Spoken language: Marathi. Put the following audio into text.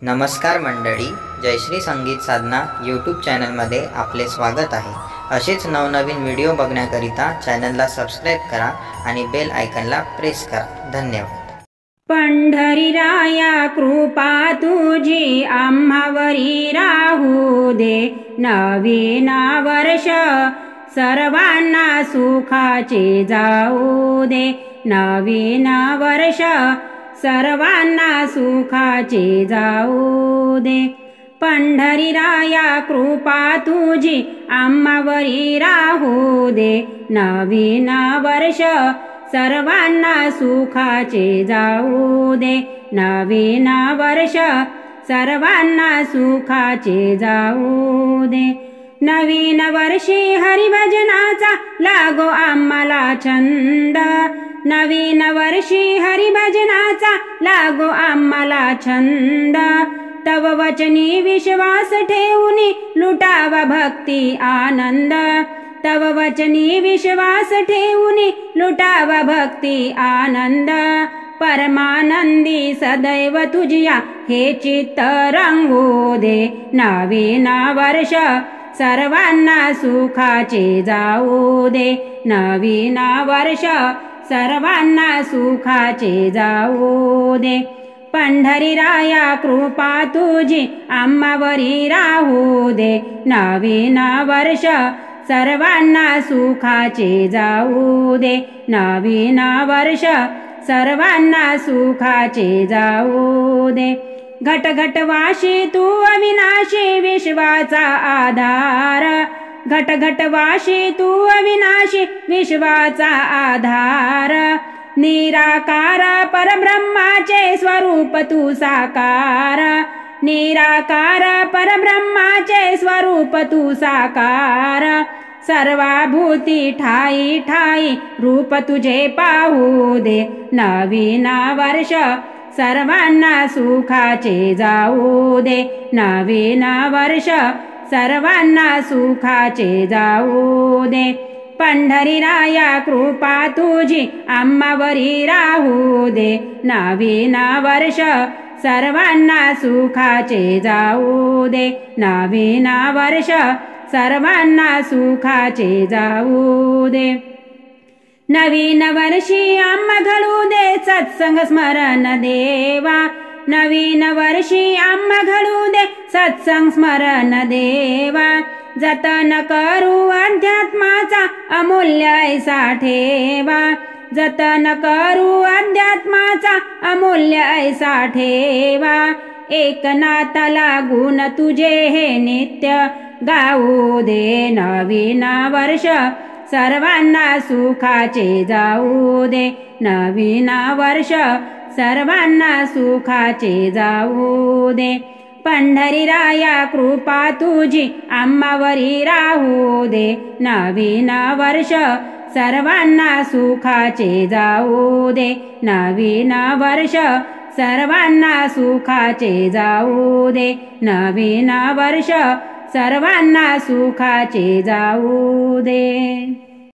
नमस्कार मंडळी, जयश्री संगीत साधना यूट्यूब चॅनलमध्ये आपले स्वागत आहे। असेच नवनवीन व्हिडिओ बघण्याकरिता चॅनलला सबस्क्राइब करा आणि बेल आयकॉनला प्रेस करा। धन्यवाद। पंढरीराया कृपा तुझी आम्हावरी राहू दे, नवीन वर्ष सर्वांना सुखाचे जाऊ दे, नवीन वर्ष सर्वांना सुखाचे जाऊ दे। पंढरीराया कृपा तुझी आम्हावरी राहू दे, नवीन वर्ष सर्वांना सुखाचे जाऊ दे, नवीन वर्ष सर्वांना सुखाचे जाऊ दे। नवीन वर्षी हरिभजनाचा लागो आम्हाला छंद, नवीन वर्षी हरिभजनाचा लागो आम्हाला छंद। तव वचनी विश्वास ठेवूनी लुटावा भक्ती आनंद, तव वचनी विश्वास ठेवूनी लुटावा भक्ती आनंद। परमानंदी सदैव तुझिया हे चित्त रंगू दे, नवीन वर्ष सर्वांना सुखाचे जाऊ दे, नवीन वर्ष सर्वांना सुखाचे जाऊ दे। पंढरीराया कृपा तुझी आम्हावरी राहू दे, नवीन वर्ष सर्वांना सुखाचे जाऊ दे, नवीन वर्ष सर्वांना सुखाचे जाऊ दे। घट घट वाशी तू अविनाशी विश्वाचा आधार, घट घट वाशी तू अविनाशी विश्वाचा आधार। निराकार परब्रह्माचे स्वरूप तू साकार, निराकार परब्रह्माचे स्वरूप तू साकार। सर्वाभूती ठाई ठाई रूप तुझे पाहू दे, नवीन वर्ष सर्वांना सुखाचे जाऊ दे, नवीन वर्ष सर्वांना सुखाचे जाऊ दे। पंढरीराया कृपा तुझी आम्हावरी राहू दे, नवीन वर्ष सर्वांना सुखाचे जाऊ दे, नवीन वर्ष सर्वांना सुखाचे जाऊ दे। नवीन वर्षी आम्हा घडू दे सत्संग स्मरण देवा, नवीन वर्षी आम्हा घडू दे सत्संग स्मरण देवा। जतन करू अध्यात्माचा अमूल्य ऐसा ठेवा, जतन करू अध्यात्माचा अमूल्य ऐसा ठेवा। एकनाथा लागून तुझे हे नित्य गाऊ दे, नवीन वर्ष सर्वांना सुखाचे जाऊ दे, नवीन वर्ष सर्वांना सुखाचे जाऊ दे। पंढरीराया कृपा तुझी आम्हावरी राहू दे, नवीन वर्ष सर्वांना सुखाचे जाऊ दे, नवीन वर्ष सर्वांना सुखाचे जाऊ दे, नवीन वर्ष सर्वांना सुखाचे जाऊ दे।